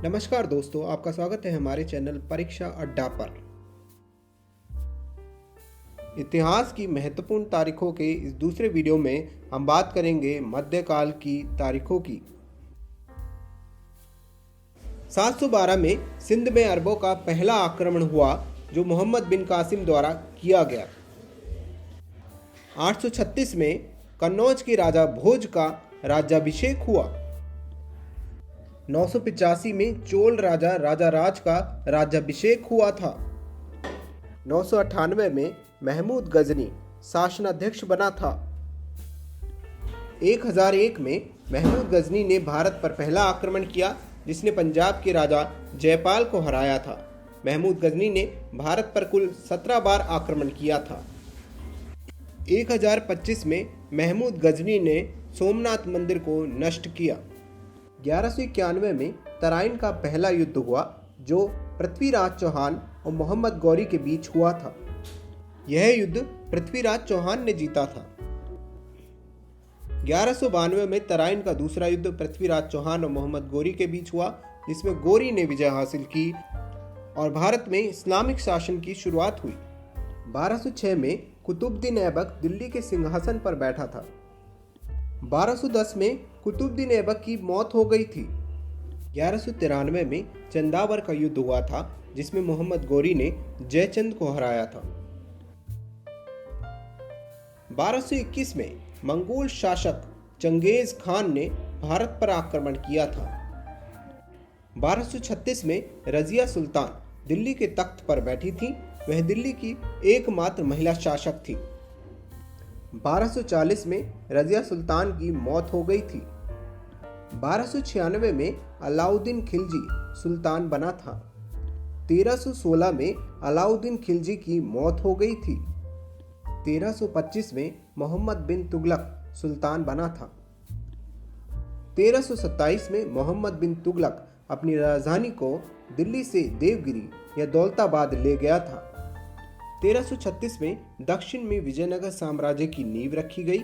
नमस्कार दोस्तों, आपका स्वागत है हमारे चैनल परीक्षा अड्डा पर। इतिहास की महत्वपूर्ण तारीखों के इस दूसरे वीडियो में हम बात करेंगे मध्यकाल की तारीखों की। 712 में सिंध में अरबों का पहला आक्रमण हुआ जो मोहम्मद बिन कासिम द्वारा किया गया। 836 में कन्नौज के राजा भोज का राज्याभिषेक हुआ। 985 में चोल राजा राजाराज का राज्याभिषेक हुआ था। 998 में महमूद गजनी शासनाध्यक्ष बना था। 1001 में महमूद गजनी ने भारत पर पहला आक्रमण किया जिसने पंजाब के राजा जयपाल को हराया था। महमूद गजनी ने भारत पर कुल 17 बार आक्रमण किया था। 1025 में महमूद गजनी ने सोमनाथ मंदिर को नष्ट किया। 1191 में तराइन का पहला युद्ध हुआ जो पृथ्वीराज चौहान और मोहम्मद गौरी के बीच हुआ था। यह युद्ध पृथ्वीराज चौहान ने जीता था। 1192 में तराइन का दूसरा युद्ध पृथ्वीराज चौहान और मोहम्मद गौरी के बीच हुआ जिसमें गौरी ने विजय हासिल की और भारत में इस्लामिक शासन की शुरुआत हुई। 1206 में कुतुबुद्दीन ऐबक दिल्ली के सिंहासन पर बैठा था। 1210 में कुतुबुद्दीन ऐबक की मौत हो गई थी। 1193 में चंदावर का युद्ध हुआ था जिसमें मोहम्मद गौरी ने जयचंद को हराया था। 1221 में मंगोल शासक चंगेज खान ने भारत पर आक्रमण किया था। 1236 में रजिया सुल्तान दिल्ली के तख्त पर बैठी थी। वह दिल्ली की एकमात्र महिला शासक थी। 1240 में रजिया सुल्तान की मौत हो गई थी। 1296 में अलाउद्दीन खिलजी सुल्तान बना था। 1316 में अलाउद्दीन खिलजी की मौत हो गई थी। 1325 में मोहम्मद बिन तुगलक सुल्तान बना था। 1327 में मोहम्मद बिन तुगलक अपनी राजधानी को दिल्ली से देवगिरी या दौलताबाद ले गया था। 1336 में दक्षिण में विजयनगर साम्राज्य की नींव रखी गई।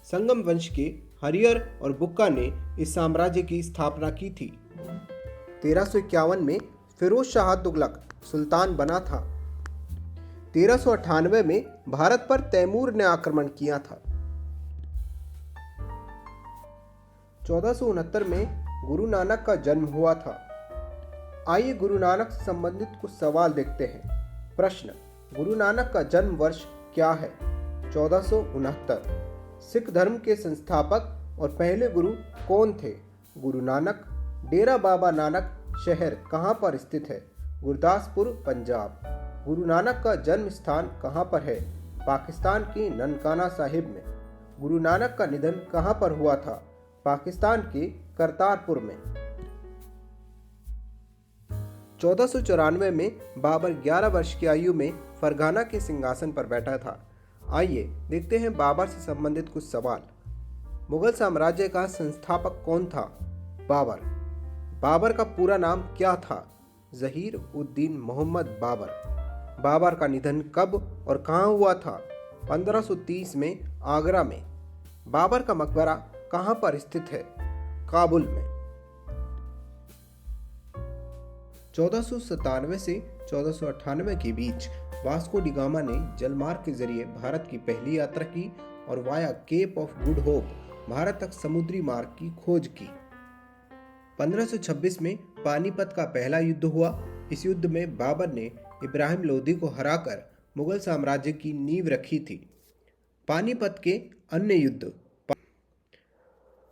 संगम वंश के हरियर और बुक्का ने इस साम्राज्य की स्थापना की थी। 1351 में फिरोज शाह तुगलक सुल्तान बना था। 1398 में भारत पर तैमूर ने आक्रमण किया था। 1469 में गुरु नानक का जन्म हुआ था। आइए गुरु नानक से संबंधित कुछ सवाल देखते हैं। प्रश्न: गुरु नानक का जन्म वर्ष क्या है? 1469। सिख धर्म के संस्थापक और पहले गुरु कौन थे? गुरु नानक। डेरा बाबा नानक शहर कहाँ पर स्थित है? गुरदासपुर, पंजाब। गुरु नानक का जन्म स्थान कहाँ पर है? पाकिस्तान की ननकाना साहिब में। गुरु नानक का निधन कहाँ पर हुआ था? पाकिस्तान के करतारपुर में। 1494 में बाबर 11 वर्ष की आयु में फरगाना के सिंहासन पर बैठा था। आइए देखते हैं बाबर से संबंधित कुछ सवाल। मुगल साम्राज्य का संस्थापक कौन था? बाबर। बाबर का पूरा नाम क्या था? जहीर उद्दीन मोहम्मद बाबर। बाबर का निधन कब और कहाँ हुआ था? 1530 में आगरा में। बाबर का मकबरा कहाँ पर स्थित है? काबुल में। 1497 से 1498 के बीच वास्को डी गामा ने जलमार्ग के जरिए भारत की पहली यात्रा की और via Cape of Good Hope Bharat तक समुद्री मार्ग की खोज की। 1526 में पानीपत का पहला युद्ध हुआ। इस युद्ध में बाबर ने इब्राहिम लोदी को हराकर मुगल साम्राज्य की नींव रखी थी। पानीपत के अन्य युद्ध।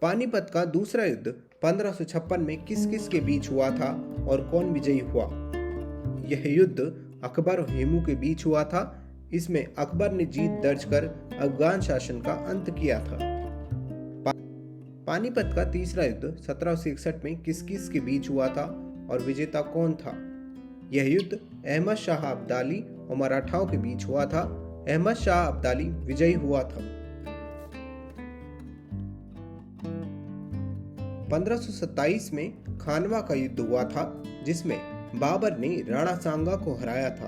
पानीपत का दूसरा युद्ध 1556 में किस किस के बीच हुआ था और कौन विजयी हुआ? यह युद्ध अकबर और हेमू के बीच हुआ था। इसमें अकबर ने जीत दर्ज कर अफगान शासन का अंत किया था। पानीपत का तीसरा युद्ध 1761 में किस किस के बीच हुआ था और विजेता कौन था? यह युद्ध अहमद शाह अब्दाली और मराठाओं के बीच हुआ था। अहमद शाह अब्दाली विजयी हुआ था। 1527 में खानवा का युद्ध हुआ था जिसमें बाबर ने राणा सांगा को हराया था।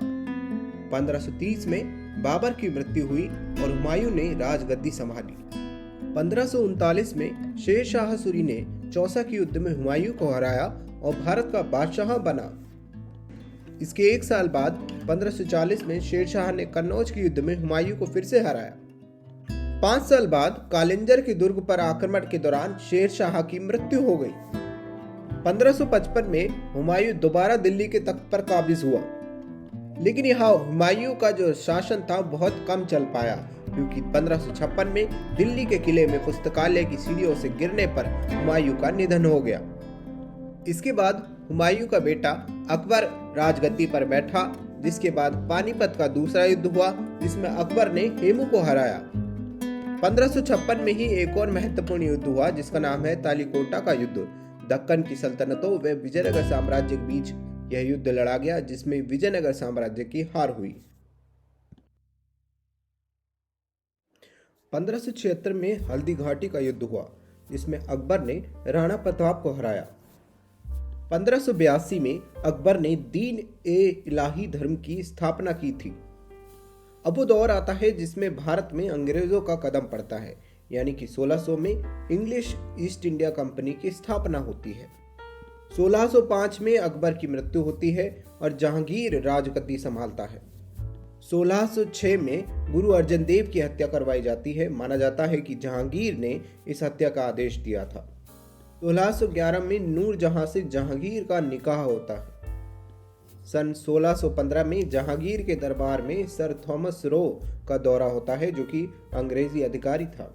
1530 में बाबर की मृत्यु हुई और हुमायूं ने राजगद्दी संभाली। 1539 में शेर शाह सूरी ने चौसा के युद्ध में हुमायूं को हराया और भारत का बादशाह बना। इसके एक साल बाद 1540 में शेरशाह ने कन्नौज के युद्ध में हुमायूं को फिर से हराया। 5 साल बाद कालिंजर के दुर्ग पर आक्रमण के दौरान शेरशाह की मृत्यु हो गई। 1555 में हुमायूं दोबारा दिल्ली के तख्त पर काबिज हुआ, लेकिन यहाँ हुमायूं का जो शासन था बहुत कम चल पाया, क्योंकि 1556 में दिल्ली के किले में पुस्तकालय की सीढ़ियों से गिरने पर हुमायूं का निधन हो गया। इसके बाद हुमायूं का बेटा अकबर राजगद्दी पर बैठा, जिसके बाद पानीपत का दूसरा युद्ध हुआ, जिसमें अकबर ने हेमू को हराया। 1556 में ही एक और महत्वपूर्ण युद्ध हुआ, जिसका नाम है तालीकोटा का युद्ध। दक्कन की सल्तनतों व विजयनगर साम्राज्य के बीच यह युद्ध लड़ा गया, जिसमें विजयनगर साम्राज्य की हार हुई। 1576 में हल्दी घाटी का युद्ध हुआ, जिसमें अकबर ने राणा प्रताप को हराया। 1582 में अकबर ने दीन ए इलाही धर्म की स्थापना की थी। अब वो दौर आता है जिसमें भारत में अंग्रेजों का कदम पड़ता है, यानी कि 1600 में इंग्लिश ईस्ट इंडिया कंपनी की स्थापना होती है। 1605 में अकबर की मृत्यु होती है और जहांगीर राजगद्दी संभालता है। 1606 में गुरु अर्जन देव की हत्या करवाई जाती है। माना जाता है कि जहांगीर ने इस हत्या का आदेश दिया था। 1611 में नूरजहां से जहांगीर का निकाह होता है। सन 1615 में जहांगीर के दरबार में सर थॉमस रो का दौरा होता है, जो कि अंग्रेजी अधिकारी था।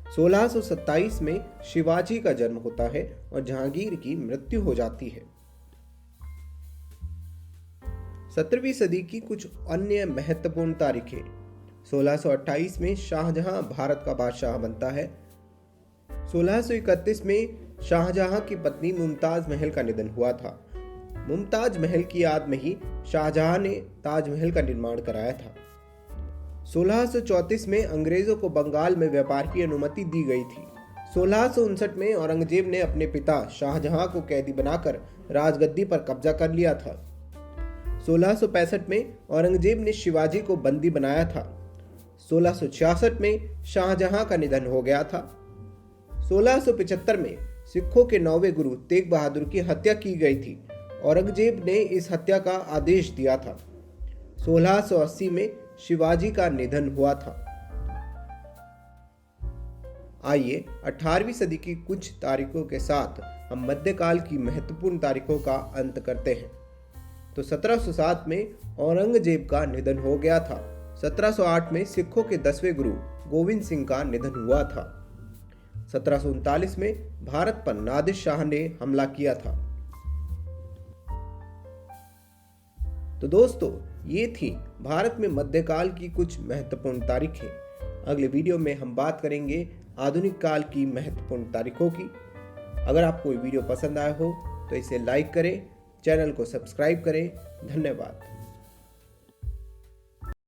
1627 में शिवाजी का जन्म होता है और जहांगीर की मृत्यु हो जाती है। 17वीं सदी की कुछ अन्य महत्वपूर्ण तारीखें। 1628 में शाहजहां भारत का बादशाह बनता है। 1631 में शाहजहां की पत्नी मुमताज महल का निधन हुआ था। मुमताज महल की याद में ही शाहजहां ने ताजमहल का निर्माण कराया था। 1634 में अंग्रेजों को बंगाल में व्यापार की अनुमति दी गई थी। 1659 में औरंगजेब ने अपने पिता शाहजहां को कैदी बनाकर राजगद्दी पर कब्जा कर लिया था। 1665 में औरंगजेब ने शिवाजी को बंदी बनाया था। 1666 में शाहजहां का निधन हो गया था। 1675 में सिखों के 9वें गुरु तेग बहादुर की हत्या की गई थी। औरंगजेब ने इस हत्या का आदेश दिया था। 1680 में शिवाजी का निधन हुआ था। आइए 18वीं सदी की कुछ तारीखों के साथ हम मध्यकाल की महत्वपूर्ण तारीखों का अंत करते हैं। तो 1707 में औरंगजेब का निधन हो गया था। 1708 में सिखों के 10वें गुरु गोविंद सिंह का निधन हुआ था। 1739 में भारत पर नादिर शाह ने हमला किया था। तो दोस्तों, ये थी भारत में मध्यकाल की कुछ महत्वपूर्ण तारीखें। अगले वीडियो में हम बात करेंगे आधुनिक काल की महत्वपूर्ण तारीखों की। अगर आपको ये वीडियो पसंद आया हो तो इसे लाइक करें, चैनल को सब्सक्राइब करें। धन्यवाद।